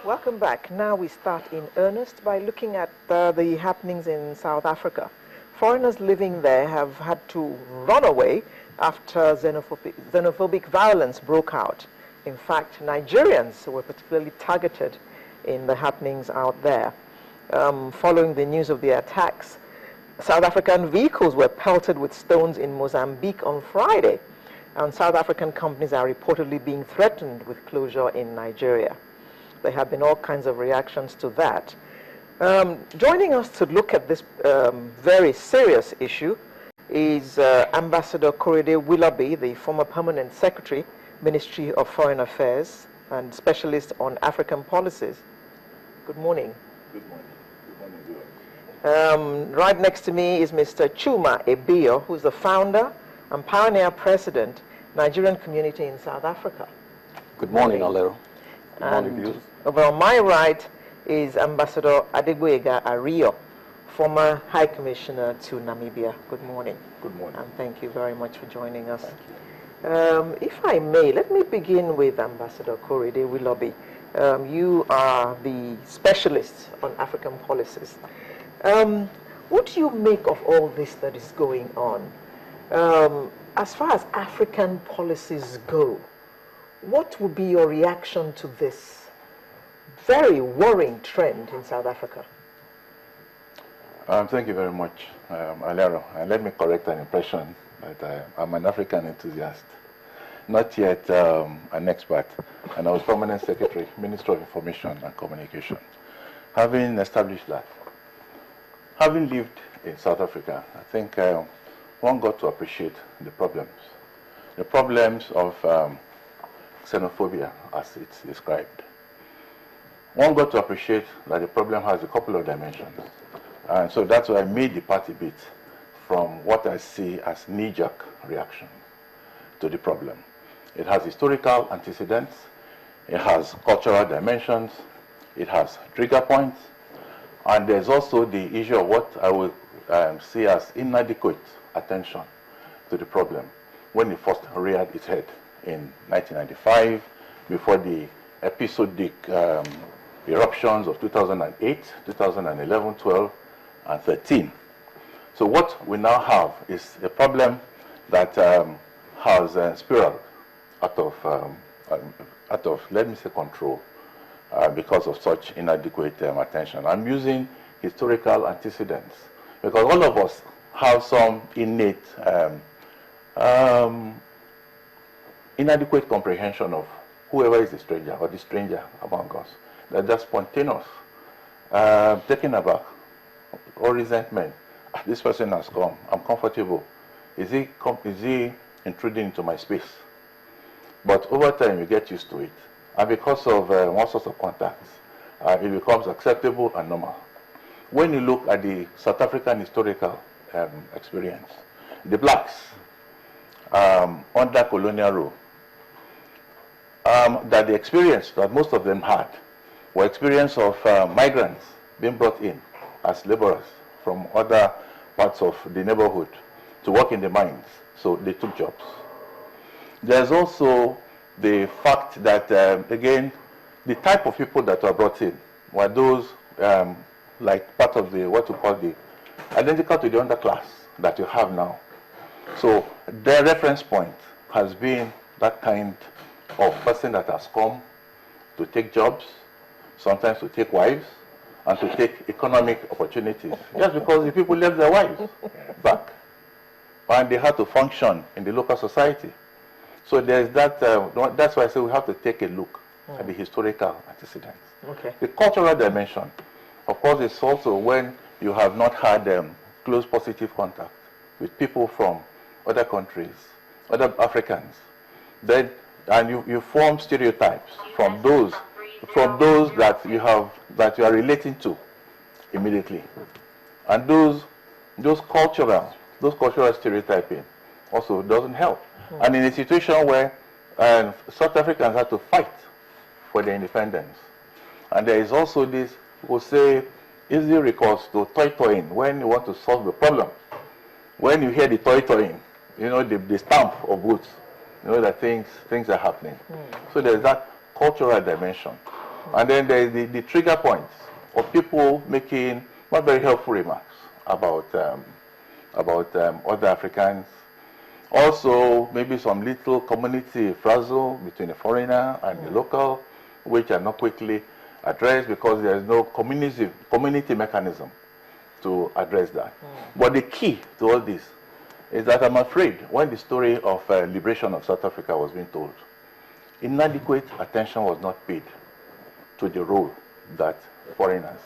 Welcome back. Now we start in earnest by looking at the happenings in South Africa. Foreigners living there have had to run away after xenophobic violence broke out. In fact, Nigerians were particularly targeted in the happenings out there. Following the news of the attacks, South African vehicles were pelted with stones in Mozambique on Friday, and South African companies are reportedly being threatened with closure in Nigeria. There have been all kinds of reactions to that. Joining us to look at this very serious issue is Ambassador Korede Willoughby, the former Permanent Secretary, Ministry of Foreign Affairs, and specialist on African policies. Good morning. Good morning. Good morning. Right next to me is Mr. Chuma Ebio, who's the founder and pioneer president, Nigerian community in South Africa. Good morning, Alero. Good morning, And viewers. over on my right is Ambassador Adegboyega Ario, former High Commissioner to Namibia. Good morning. Good morning. And thank you very much for joining us. Thank you. If I may, let me begin with Ambassador Korede Willoughby. You are the specialist on African policies. What do you make of all this that is going on? As far as African policies go, what would be your reaction to this very worrying trend in South Africa? Thank you very much, Alero. And let me correct an impression that I'm an African enthusiast, not yet an expert. And I was Permanent Secretary, Minister of Information and Communication. Having established that, having lived in South Africa, I think one got to appreciate the problems of xenophobia, as it's described. One got to appreciate that the problem has a couple of dimensions. And so that's why I made the part a bit from what I see as knee-jerk reaction to the problem. It has historical antecedents, it has cultural dimensions, it has trigger points, and there's also the issue of what I would see as inadequate attention to the problem when it first reared its head in 1995, before the episodic eruptions of 2008, 2011, 12, and 13. So what we now have is a problem that has spiraled out of, let me say, control because of such inadequate attention. I'm using historical antecedents because all of us have some innate inadequate comprehension of whoever is the stranger or the stranger among us. They're just spontaneous, taken aback, or resentment. This person has come, I'm comfortable. Is he intruding into my space? But over time, you get used to it. And because of all sorts of contacts, it becomes acceptable and normal. When you look at the South African historical experience, the blacks under colonial rule, that the experience that most of them had were experience of migrants being brought in as laborers from other parts of the neighborhood to work in the mines. So they took jobs. There's also the fact that, again, the type of people that were brought in were those like part of the, what you call the, identical to the underclass that you have now. So their reference point has been that kind of person that has come to take jobs, sometimes to take wives, and to take economic opportunities, just because the people left their wives back, and they had to function in the local society. So there's that, that's why I say we have to take a look at the historical antecedents. Okay. The cultural dimension, of course, is also when you have not had close positive contact with people from other countries, other Africans, then, and you form stereotypes from those that you are relating to immediately, and those cultural stereotyping also doesn't help. And in a situation where South Africans had to fight for their independence, and there is also this, we'll say, easy recourse to toy-toying when you want to solve the problem. When you hear the toy-toying, you know, the stamp of boots, you know that things are happening. So there's that cultural dimension. And then there is the trigger points of people making not very helpful remarks about other Africans. Also, maybe some little community frazzle between a foreigner and the local, which are not quickly addressed because there is no community mechanism to address that. But the key to all this is that I'm afraid when the story of liberation of South Africa was being told, inadequate attention was not paid to the role that foreigners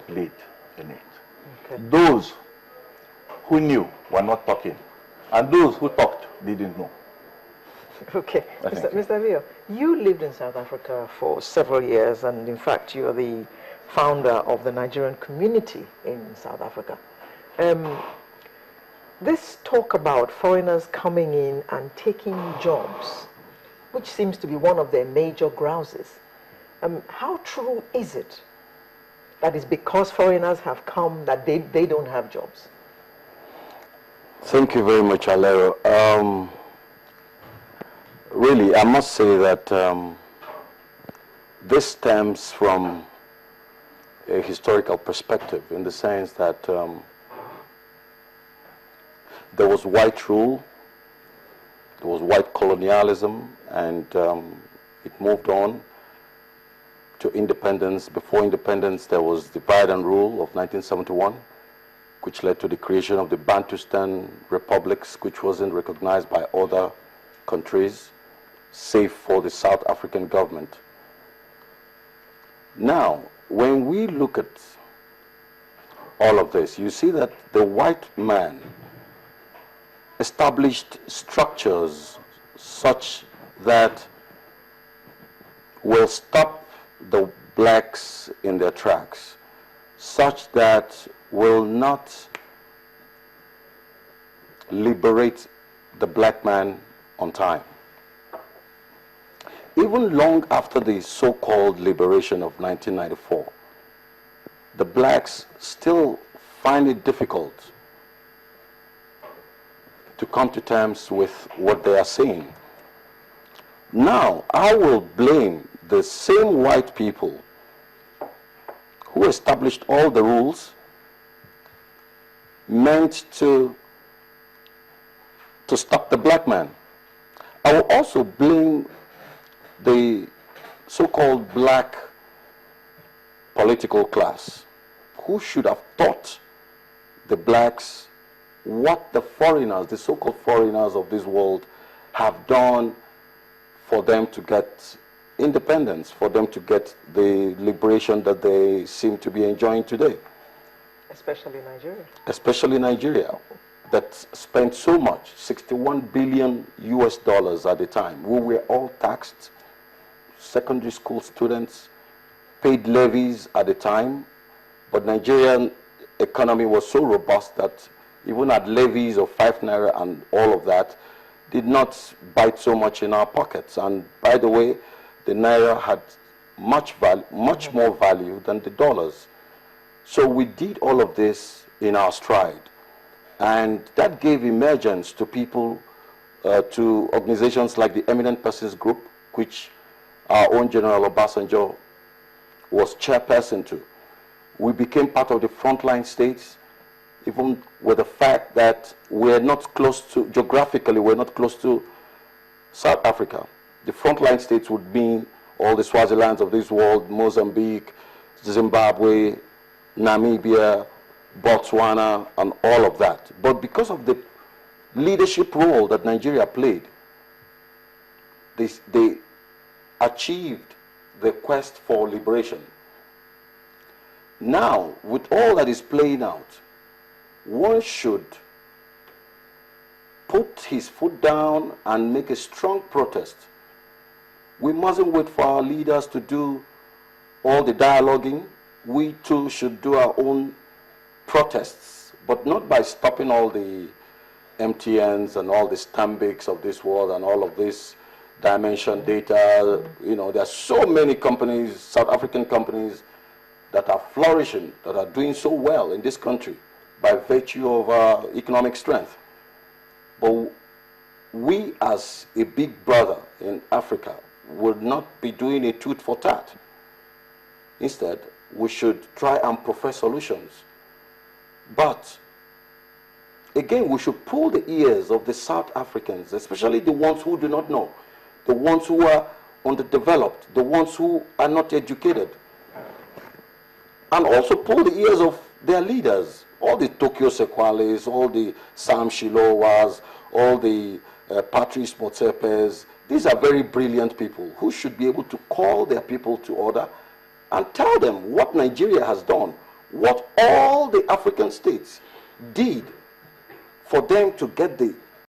played in it. Okay. Those who knew were not talking, and those who talked didn't know. Okay. Mr. Vio, you lived in South Africa for several years, and in fact, you're the founder of the Nigerian community in South Africa. This talk about foreigners coming in and taking jobs, which seems to be one of their major grouses, how true is it that it's because foreigners have come that they don't have jobs? Thank you very much, Alero. Really, I must say that this stems from a historical perspective in the sense that there was white rule, there was white colonialism, and it moved on to independence. Before independence, there was divide and rule of 1971, which led to the creation of the Bantustan republics, which wasn't recognized by other countries, save for the South African government. Now, when we look at all of this, you see that the white man established structures such that will stop the blacks in their tracks, such that will not liberate the black man on time. Even long after the so-called liberation of 1994, the blacks still find it difficult to come to terms with what they are saying. Now, I will blame the same white people who established all the rules meant to stop the black man. I will also blame the so-called black political class who should have taught the blacks what the foreigners, the so-called foreigners of this world, have done for them to get independence, for them to get the liberation that they seem to be enjoying today. Especially Nigeria. Especially Nigeria, that spent so much, 61 billion US dollars at the time. We were all taxed. Secondary school students paid levies at the time, but Nigerian economy was so robust that even at levies of 5 naira and all of that did not bite so much in our pockets. And by the way, the naira had much more value than the dollars. So we did all of this in our stride. And that gave emergence to people, to organizations like the Eminent Persons Group, which our own General Obasanjo was chairperson to. We became part of the frontline states, even with the fact that we're not close to, geographically, we're not close to South Africa. The frontline states would mean all the Swazilands of this world, Mozambique, Zimbabwe, Namibia, Botswana, and all of that. But because of the leadership role that Nigeria played, they achieved the quest for liberation. Now, with all that is playing out, one should put his foot down and make a strong protest. We mustn't wait for our leaders to do all the dialoguing. We too should do our own protests, but not by stopping all the MTNs and all the Stanbics of this world and all of this dimension data. You know, there are so many companies, South African companies, that are flourishing, that are doing so well in this country by virtue of our economic strength. But we as a big brother in Africa would not be doing a tooth for tat. Instead, we should try and profess solutions. But again, we should pull the ears of the South Africans, especially the ones who do not know, the ones who are underdeveloped, the ones who are not educated, and also pull the ears of their leaders, all the Tokyo Sequales, all the Sam Shilowas, all the Patrice Motsepes. These are very brilliant people who should be able to call their people to order and tell them what Nigeria has done, what all the African states did for them to get the